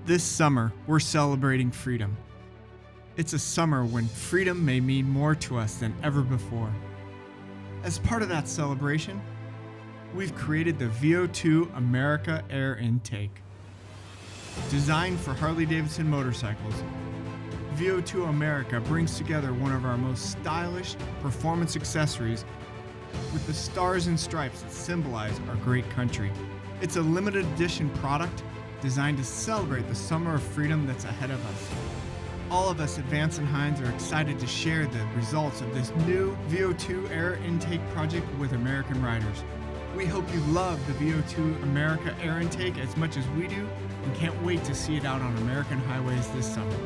This summer, we're celebrating freedom. It's a summer when freedom may mean more to us than ever before. As part of that celebration, we've created the VO2 America Air Intake. Designed for Harley-Davidson motorcycles, VO2 America brings together one of our most stylish performance accessories with the stars and stripes that symbolize our great country. It's a limited edition product designed to celebrate the summer of freedom that's ahead of us. All of us at Vance Hines are excited to share the results of this new VO2 Air Intake project with American riders. We hope you love the VO2 America Air Intake as much as we do and can't wait to see it out on American highways this summer.